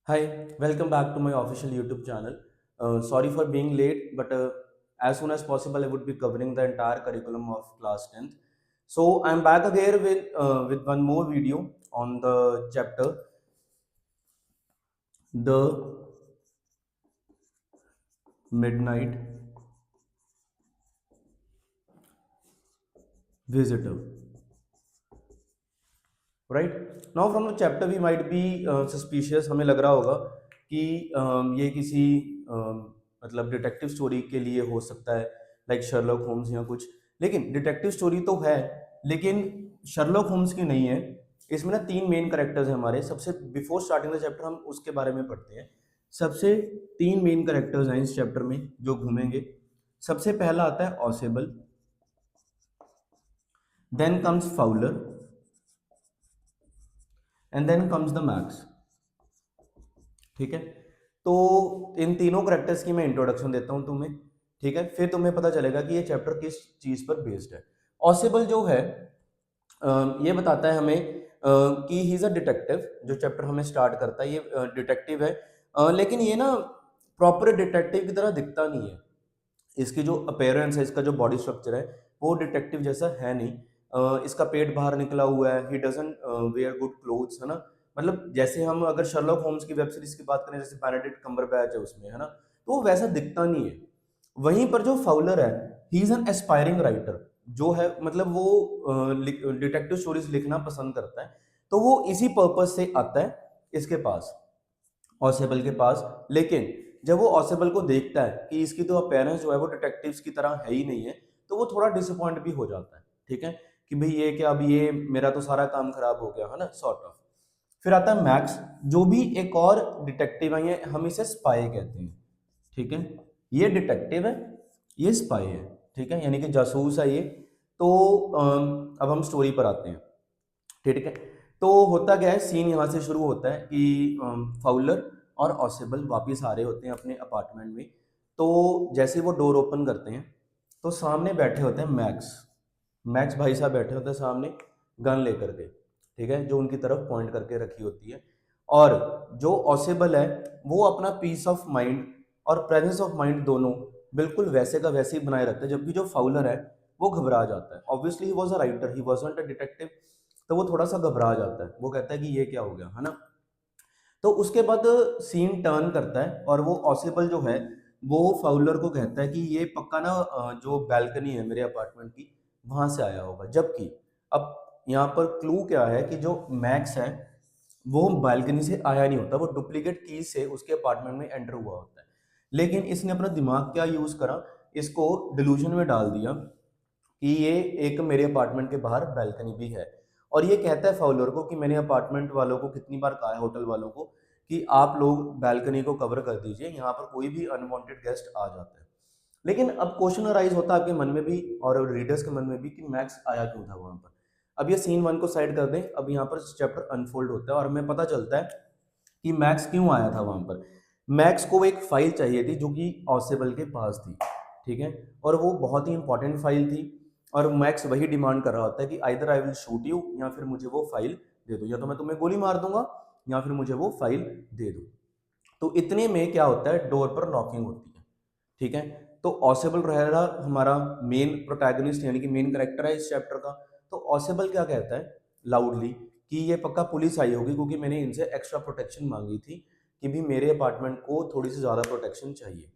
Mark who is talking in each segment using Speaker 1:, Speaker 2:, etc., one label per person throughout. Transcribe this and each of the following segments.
Speaker 1: Hi, welcome back to my official YouTube channel. Sorry for being late, but as soon as possible, I would be covering the entire curriculum of class 10th. So I'm back again with one more video on the chapter The Midnight Visitor. Right now from the chapter we might be suspicious, हमें लग रहा होगा कि ये किसी मतलब detective story के लिए हो सकता है, लाइक शर्लॉक होम्स या कुछ। लेकिन डिटेक्टिव स्टोरी तो है, लेकिन शर्लॉक होम्स की नहीं है। इसमें ना तीन मेन कैरेक्टर्स हैं हमारे। सबसे बिफोर स्टार्टिंग द चैप्टर हम उसके बारे में पढ़ते हैं। सबसे तीन मेन कैरेक्टर्स हैं इस चैप्टर में जो घूमेंगे। सबसे पहला आता है Ausable, then comes Fowler and then comes the Max. ठीक है, तो इन तीनों करेक्टर्स की मैं इंट्रोडक्शन देता हूं तुम्हें। ठीक है, फिर तुम्हें पता चलेगा कि ये चैप्टर किस चीज पर बेस्ड है। ऑसिबल जो है ये बताता है हमें कि ही इज अ डिटेक्टिव। जो चैप्टर हमें स्टार्ट करता है ये डिटेक्टिव है, लेकिन ये ना प्रॉपर डिटेक्टिव की तरह दिखता नहीं है। इसकी जो अपेयरेंस है, इसका जो बॉडी स्ट्रक्चर है, वो डिटेक्टिव जैसा है नहीं। इसका पेट बाहर निकला हुआ है, he doesn't wear good clothes, है ना। मतलब जैसे हम अगर शर्लॉक होम्स की वेब सीरीज की बात करें, जैसे बेनेडिक्ट कम्बरबैच है उसमें, है ना, तो वो वैसा दिखता नहीं है। वहीं पर जो फाउलर है, he is an aspiring writer. जो है मतलब वो डिटेक्टिव स्टोरीज लिखना पसंद करता है, तो वो इसी पर्पज से आता है इसके पास, ऑसेबल के पास। लेकिन जब वो ऑसेबल को देखता है कि इसकी तो अपेयरेंस जो है वो डिटेक्टिव्स की तरह है ही नहीं है, तो वो थोड़ा डिसअपॉइंट भी हो जाता है। ठीक है, कि भाई ये क्या, अभी ये मेरा तो सारा काम खराब हो गया, है ना, सॉर्ट ऑफ। फिर आता है मैक्स, जो भी एक और डिटेक्टिव है, ये हम इसे स्पाई कहते हैं। ठीक है, ये डिटेक्टिव है, ये स्पाई है। ठीक है, यानी कि जासूस है ये। तो अब हम स्टोरी पर आते हैं। ठीक है, तो होता क्या है, सीन यहाँ से शुरू होता है कि फाउलर और ऑसेबल वापस आ रहे होते हैं अपने अपार्टमेंट में। तो जैसे वो डोर ओपन करते हैं, तो सामने बैठे होते हैं मैक्स। मैक्स भाई साहब बैठे होते हैं सामने, गन लेकर के। ठीक है, जो उनकी तरफ पॉइंट करके रखी होती है। और जो ऑसेबल है, वो अपना पीस ऑफ माइंड और प्रेजेंस ऑफ माइंड दोनों बिल्कुल वैसे का वैसे ही बनाए रखते हैं। जबकि जो फाउलर है, वो घबरा जाता है। Obviously he was a writer, he wasn't a detective. तो वो थोड़ा सा घबरा जाता है, वो कहता है कि ये क्या हो गया, है ना। तो उसके बाद सीन टर्न करता है और वो ऑसिबल जो है, वो फाउलर को कहता है कि ये पक्का ना जो बैल्कनी है मेरे अपार्टमेंट की, वहां से आया होगा। जबकि अब यहाँ पर क्लू क्या है कि जो मैक्स है, वो बालकनी से आया नहीं होता, वो डुप्लीकेट की से उसके अपार्टमेंट में एंटर हुआ होता है। लेकिन इसने अपना दिमाग क्या यूज करा, इसको डिल्यूजन में डाल दिया कि ये एक मेरे अपार्टमेंट के बाहर बैल्कनी भी है। और ये कहता है फाउलर को कि मैंने अपार्टमेंट वालों को कितनी बार कहा है, होटल वालों को, कि आप लोग बैल्कनी को कवर कर दीजिए, यहाँ पर कोई भी अनवांटेड गेस्ट आ जाता है। लेकिन अब क्वेश्चन अराइज होता है आपके मन में भी और रीडर्स के मन में भी कि मैक्स आया क्यों था वहां पर। अब ये सीन वन को साइड कर दें, अब यहाँ पर चैप्टर अनफोल्ड होता है और हमें पता चलता है कि मैक्स क्यों आया था वहां पर। मैक्स को एक फाइल चाहिए थी जो कि ऑसेबल के पास थी। ठीक है, और वो बहुत ही इंपॉर्टेंट फाइल थी। और मैक्स वही डिमांड कर रहा होता है कि either I will shoot you, या फिर मुझे वो फाइल दे दो, या तो मैं तुम्हें गोली मार दूंगा या फिर मुझे वो फाइल दे दो। तो इतने में क्या होता है, डोर पर नॉकिंग होती है। ठीक है, तो ऑसेबल रहेगा हमारा मेन प्रोटैगनिस्ट, यानी कि मेन कैरेक्टर है इस चैप्टर का। तो ऑसेबल क्या कहता है लाउडली कि ये पक्का पुलिस आई होगी, क्योंकि मैंने इनसे एक्स्ट्रा प्रोटेक्शन मांगी थी कि भी मेरे अपार्टमेंट को थोड़ी सी ज़्यादा प्रोटेक्शन चाहिए।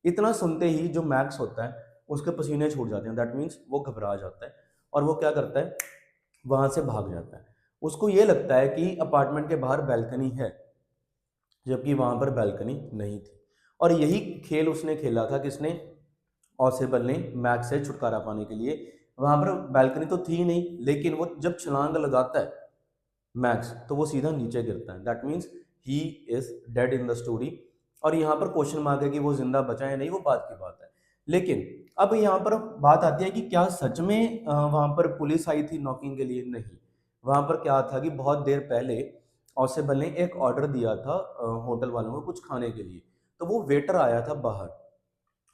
Speaker 1: इतना सुनते ही जो मैक्स होता है, उसके पसीने छूट जाते हैं। दैट मीन्स वो घबरा जाता है और वो क्या करता है, वहां से भाग जाता है। उसको ये लगता है कि अपार्टमेंट के बाहर बैल्कनी है, जबकि वहां पर बैल्कनी नहीं थी। और यही खेल उसने खेला था, किसने, ऑसेबल ने, मैक्स से छुटकारा पाने के लिए। वहां पर बैल्कनी तो थी नहीं, लेकिन वो जब छलांग लगाता है मैक्स, तो वो सीधा नीचे गिरता है। That means he is dead in the story. और यहाँ पर क्वेश्चन मार्क है कि वो जिंदा बचा है नहीं, वो बात की बात है। लेकिन अब यहाँ पर बात आती है कि क्या सच में वहां पर पुलिस आई थी नॉकिंग के लिए? नहीं। वहां पर क्या था कि बहुत देर पहले ऑसेबल ने एक ऑर्डर दिया था होटल वालों को कुछ खाने के लिए। तो वो वेटर आया था बाहर।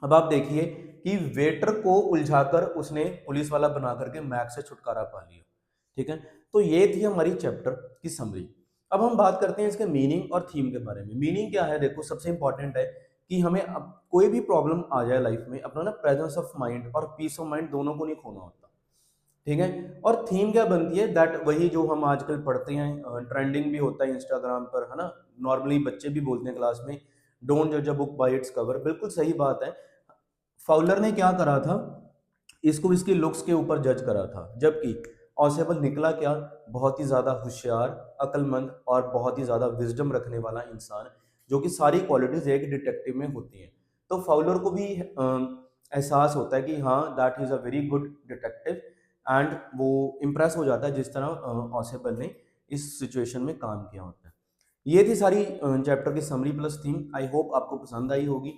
Speaker 1: अब आप देखिए कि वेटर को उलझाकर उसने पुलिस वाला बना करके मैक्स से छुटकारा पा लिया। ठीक है, तो ये थी हमारी चैप्टर की समरी। अब हम बात करते हैं इसके मीनिंग और थीम के बारे में। मीनिंग क्या है, देखो सबसे इंपॉर्टेंट है कि हमें अब कोई भी प्रॉब्लम आ जाए लाइफ में, अपना ना प्रेजेंस ऑफ माइंड और पीस ऑफ माइंड दोनों को नहीं खोना होता, ठीक है। और थीम क्या बनती है, दैट वही जो हम आजकल पढ़ते हैं, ट्रेंडिंग भी होता है इंस्टाग्राम पर, है ना, नॉर्मली बच्चे भी बोलते हैं क्लास में, डोंट जज a book by its cover. बिल्कुल सही बात है। फाउलर ने क्या करा था, इसको इसकी लुक्स के ऊपर जज करा था, जबकि ऑसेबल निकला क्या, बहुत ही ज़्यादा होशियार, अक्लमंद और बहुत ही ज़्यादा विजडम रखने वाला इंसान, जो कि सारी क्वालिटीज़ एक डिटेक्टिव में होती हैं। तो फाउलर को भी एहसास होता है कि हाँ, that is a very good detective, and वो इम्प्रेस हो जाता है जिस तरह ऑसेबल ने इस सिचुएशन में काम किया होता है। ये थी सारी चैप्टर की summary plus theme. I hope आपको पसंद आई होगी।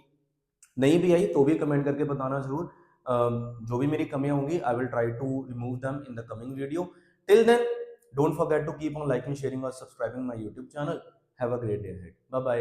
Speaker 1: नहीं भी आई तो भी कमेंट करके बताना जरूर। जो भी मेरी कमियां होंगी, I will try to remove them in the coming video. Till then, don't forget to keep on liking, sharing और subscribing my YouTube channel. Have a great day ahead. Bye bye.